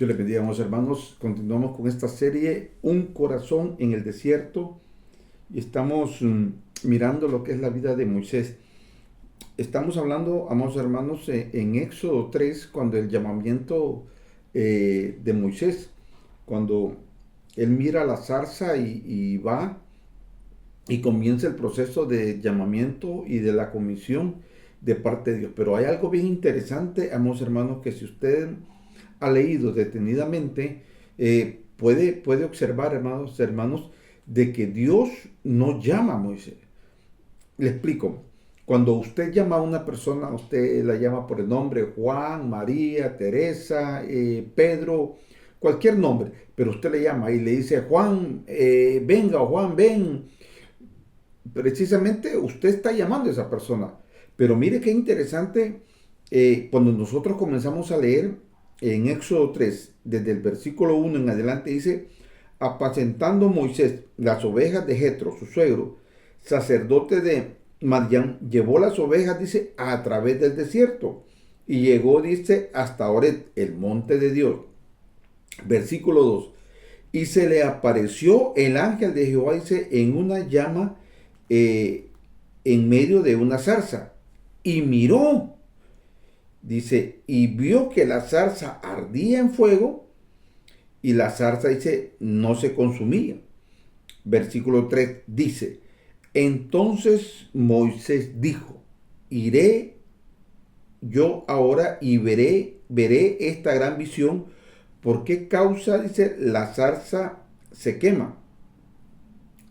Dios les bendiga, amados hermanos. Continuamos con esta serie, Un corazón en el desierto. Y estamos mirando lo que es la vida de Moisés. Estamos hablando, amados hermanos, en Éxodo 3, cuando el llamamiento de Moisés, cuando él mira la zarza y va y comienza el proceso de llamamiento y de la comisión de parte de Dios. Pero hay algo bien interesante, amados hermanos, que si usted ha leído detenidamente, puede observar, hermanos, de que Dios no llama a Moisés. Le explico. Cuando usted llama a una persona, usted la llama por el nombre Juan, María, Teresa, Pedro, cualquier nombre, pero usted le llama y le dice, Juan, venga, o Juan, ven. Precisamente usted está llamando a esa persona. Pero mire qué interesante, cuando nosotros comenzamos a leer en Éxodo 3, desde el versículo 1 en adelante, dice, apacentando Moisés las ovejas de Jetro, su suegro, sacerdote de Madián, llevó las ovejas, dice, a través del desierto y llegó, dice, hasta Oret, el monte de Dios. Versículo 2, y se le apareció el ángel de Jehová, dice, en una llama en medio de una zarza, y miró, dice, y vio que la zarza ardía en fuego, y la zarza, dice, no se consumía. Versículo 3 dice, entonces Moisés dijo, iré yo ahora y veré esta gran visión. ¿Por qué causa, dice, la zarza se quema?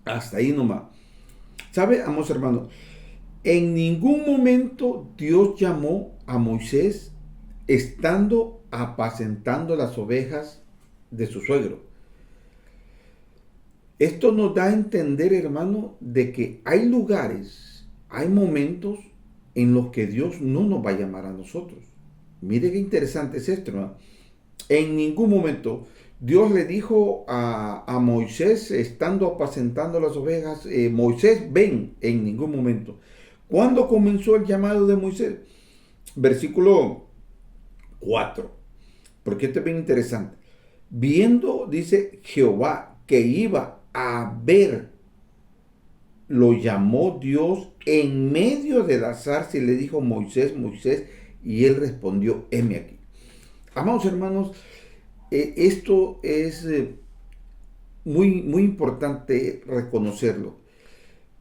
Hasta ahí nomás. ¿Sabe, amados hermanos? En ningún momento Dios llamó a Moisés estando apacentando las ovejas de su suegro. Esto nos da a entender, hermano, de que hay lugares, hay momentos en los que Dios no nos va a llamar a nosotros. Mire qué interesante es esto, ¿no? En ningún momento Dios le dijo a Moisés, estando apacentando las ovejas, Moisés, ven, en ningún momento. ¿Cuándo comenzó el llamado de Moisés? Versículo 4, porque esto es bien interesante. Viendo, dice Jehová, que iba a ver, lo llamó Dios en medio de la zarza y le dijo, Moisés, Moisés, y él respondió, heme aquí. Amados hermanos, esto es muy importante reconocerlo.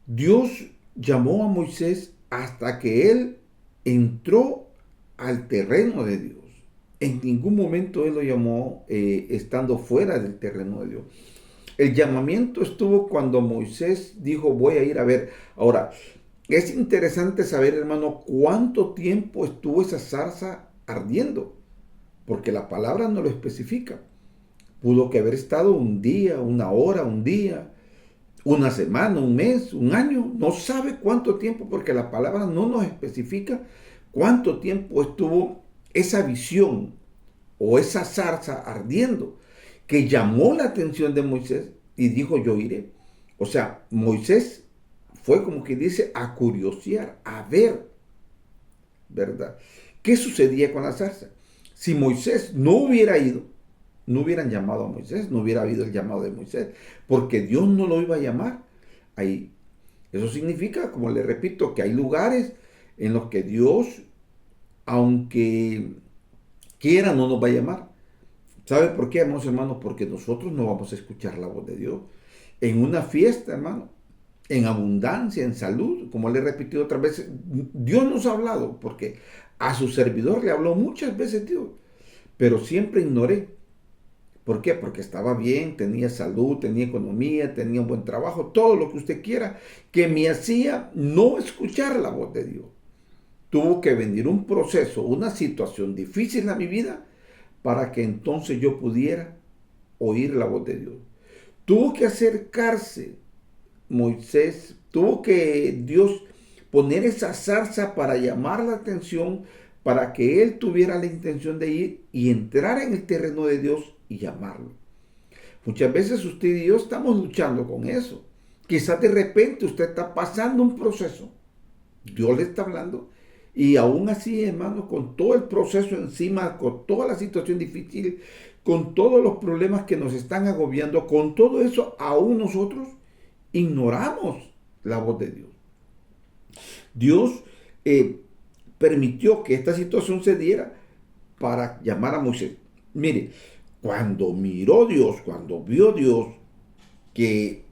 Dios llamó a Moisés hasta que él entró al terreno de Dios. En ningún momento él lo llamó estando fuera del terreno de Dios. El llamamiento estuvo cuando Moisés dijo, voy a ir a ver. Ahora, es interesante saber, hermano, cuánto tiempo estuvo esa zarza ardiendo, porque la palabra no lo especifica. Pudo que haber estado un día, una hora, un día, una semana, un mes, un año, no sabe cuánto tiempo, porque la palabra no nos especifica cuánto tiempo estuvo esa visión o esa zarza ardiendo, que llamó la atención de Moisés y dijo, yo iré. O sea, Moisés fue como que dice a curiosear, a ver, ¿verdad? ¿Qué sucedía con la zarza? Si Moisés no hubiera ido, no hubieran llamado a Moisés, no hubiera habido el llamado de Moisés, porque Dios no lo iba a llamar ahí. Eso significa, como le repito, que hay lugares en los que Dios, aunque quiera, no nos va a llamar. ¿Sabe por qué, hermanos? Porque nosotros no vamos a escuchar la voz de Dios. En una fiesta, hermano, en abundancia, en salud, como le he repetido otras veces, Dios nos ha hablado, porque a su servidor le habló muchas veces Dios, pero siempre ignoré. ¿Por qué? Porque estaba bien, tenía salud, tenía economía, tenía un buen trabajo, todo lo que usted quiera, que me hacía no escuchar la voz de Dios. Tuvo que venir un proceso, una situación difícil a mi vida para que entonces yo pudiera oír la voz de Dios. Tuvo que acercarse Moisés, tuvo que Dios poner esa zarza para llamar la atención, para que él tuviera la intención de ir y entrar en el terreno de Dios y llamarlo. Muchas veces usted y yo estamos luchando con eso. Quizás de repente usted está pasando un proceso. Dios le está hablando Y aún así, hermanos, con todo el proceso encima, con toda la situación difícil, con todos los problemas que nos están agobiando, con todo eso, aún nosotros ignoramos la voz de Dios. Dios eh, permitió que esta situación se diera para llamar a Moisés. Mire, cuando miró Dios, cuando vio Dios que,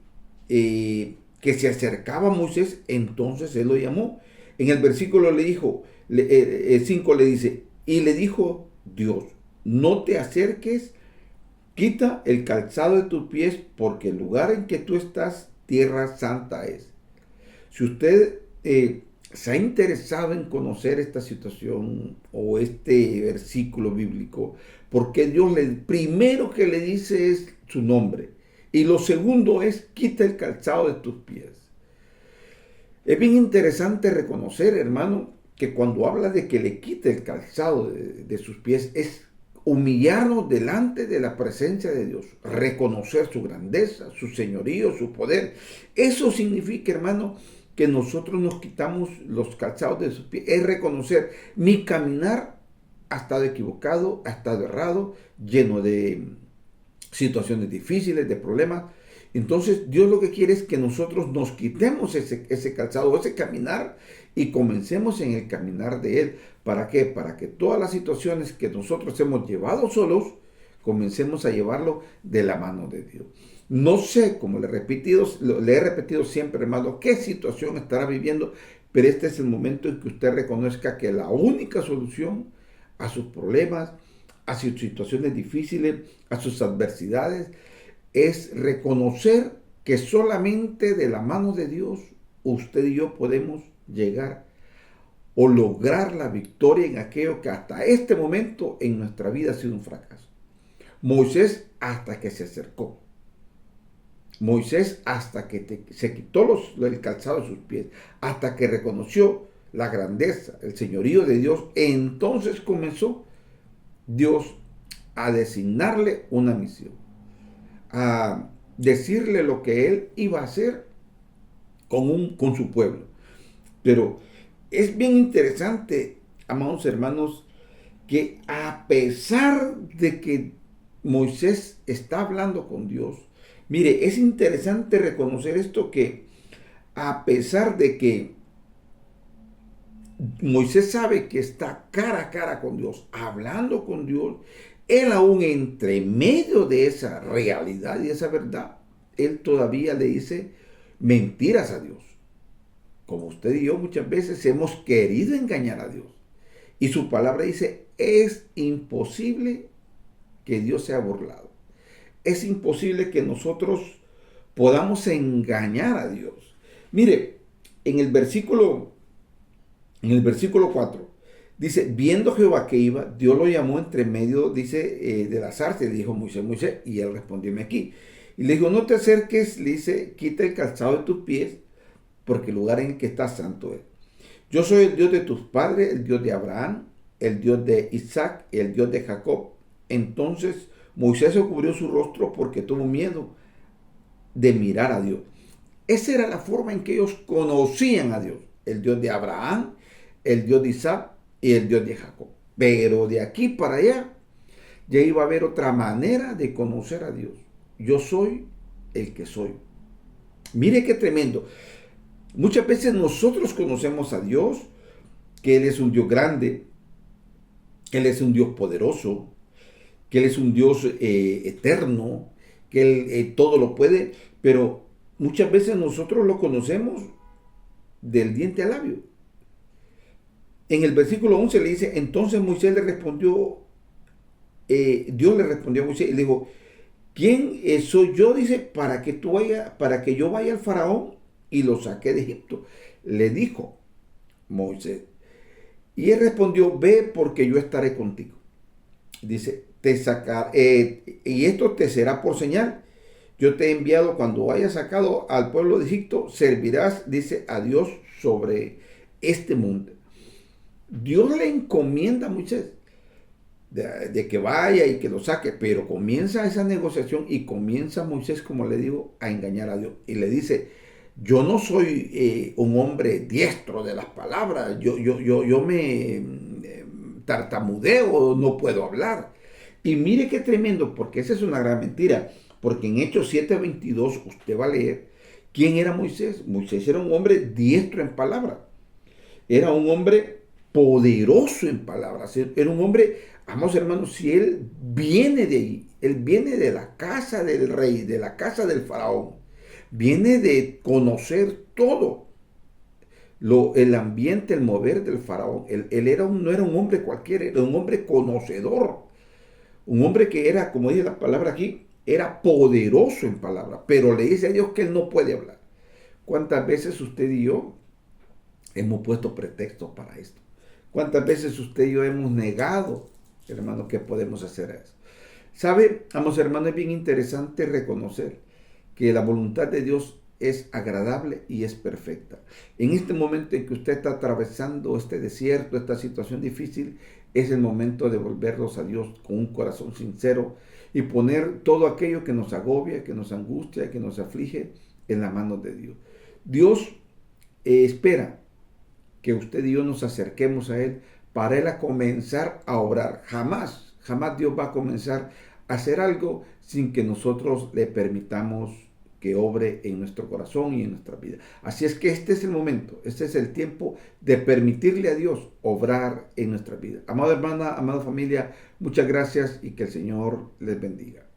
que se acercaba a Moisés, entonces él lo llamó. En el versículo le dijo, 5 le dice, y le dijo Dios, no te acerques, quita el calzado de tus pies, porque el lugar en que tú estás, tierra santa es. Si usted se ha interesado en conocer esta situación o este versículo bíblico, porque Dios le primero que le dice es su nombre y lo segundo es quita el calzado de tus pies. Es bien interesante reconocer, hermano, que cuando habla de que le quite el calzado de sus pies es humillarnos delante de la presencia de Dios, reconocer su grandeza, su señorío, su poder. Eso significa, hermano, que nosotros nos quitamos los calzados de sus pies, es reconocer mi caminar ha estado equivocado, ha estado errado, lleno de situaciones difíciles, de problemas. Entonces Dios lo que quiere es que nosotros nos quitemos ese calzado, ese caminar y comencemos en el caminar de Él. ¿Para qué? Para que todas las situaciones que nosotros hemos llevado solos, comencemos a llevarlo de la mano de Dios. No sé, como le he repetido siempre, hermano, qué situación estará viviendo, pero este es el momento en que usted reconozca que la única solución a sus problemas, a sus situaciones difíciles, a sus adversidades, es reconocer que solamente de la mano de Dios usted y yo podemos llegar o lograr la victoria en aquello que hasta este momento en nuestra vida ha sido un fracaso. Moisés hasta que se acercó. Moisés hasta que se quitó el calzado de sus pies, hasta que reconoció la grandeza, el señorío de Dios, entonces comenzó Dios a designarle una misión, a decirle lo que él iba a hacer con su pueblo. Pero es bien interesante, amados hermanos, que a pesar de que Moisés está hablando con Dios, mire, es interesante reconocer esto que a pesar de que Moisés sabe que está cara a cara con Dios, hablando con Dios, él aún entre medio de esa realidad y esa verdad, él todavía le dice mentiras a Dios. Como usted y yo muchas veces hemos querido engañar a Dios. Y su palabra dice, es imposible que Dios sea burlado. Es imposible que nosotros podamos engañar a Dios. Mire, en el versículo 4, dice, viendo Jehová que iba, Dios lo llamó entre medio, dice, de la zarza, y le dijo Moisés, Moisés, y él respondió aquí. Y le dijo, no te acerques, le dice, quita el calzado de tus pies, porque el lugar en el que estás santo es. Yo soy el Dios de tus padres, el Dios de Abraham, el Dios de Isaac y el Dios de Jacob. Entonces Moisés se cubrió su rostro porque tuvo miedo de mirar a Dios. Esa era la forma en que ellos conocían a Dios, el Dios de Abraham, el Dios de Isaac y el Dios de Jacob. Pero de aquí para allá ya iba a haber otra manera de conocer a Dios. Yo soy el que soy. Mire qué tremendo. Muchas veces nosotros conocemos a Dios, que Él es un Dios grande, que Él es un Dios poderoso, que Él es un Dios eterno, que Él todo lo puede, pero muchas veces nosotros lo conocemos del diente al labio. En el versículo 11 le dice, entonces Moisés le respondió, Dios le respondió a Moisés y le dijo, ¿quién soy yo? Dice, para que yo vaya al faraón y lo saque de Egipto. Le dijo Moisés. Y él respondió, ve porque yo estaré contigo. Dice, y esto te será por señal. Yo te he enviado cuando hayas sacado al pueblo de Egipto, servirás, dice, a Dios sobre este monte. Dios le encomienda a Moisés de que vaya y que lo saque, pero comienza esa negociación y comienza Moisés, como le digo, a engañar a Dios. Y le dice, Yo no soy un hombre diestro de las palabras, yo me tartamudeo, no puedo hablar. Y mire qué tremendo, porque esa es una gran mentira, porque en Hechos 7:22 usted va a leer quién era Moisés. Moisés era un hombre diestro en palabras, era un hombre poderoso en palabras, era un hombre, vamos hermanos, si él viene de ahí, él viene de la casa del rey, de la casa del faraón, viene de conocer todo el ambiente, el mover del faraón. Él era no era un hombre cualquiera, era un hombre conocedor, un hombre que era, como dice la palabra aquí, era poderoso en palabras, pero le dice a Dios que él no puede hablar. ¿Cuántas veces usted y yo hemos puesto pretextos para esto? ¿Cuántas veces usted y yo hemos negado, hermano, que podemos hacer eso? ¿Sabe, amos hermano? Es bien interesante reconocer que la voluntad de Dios es agradable y es perfecta. En este momento en que usted está atravesando este desierto, esta situación difícil, es el momento de volverlos a Dios con un corazón sincero y poner todo aquello que nos agobia, que nos angustia, que nos aflige en la mano de Dios. Dios espera que usted y yo nos acerquemos a Él para Él a comenzar a obrar. Jamás, jamás Dios va a comenzar a hacer algo sin que nosotros le permitamos que obre en nuestro corazón y en nuestra vida. Así es que este es el momento, este es el tiempo de permitirle a Dios obrar en nuestra vida. Amada hermana, amada familia, muchas gracias y que el Señor les bendiga.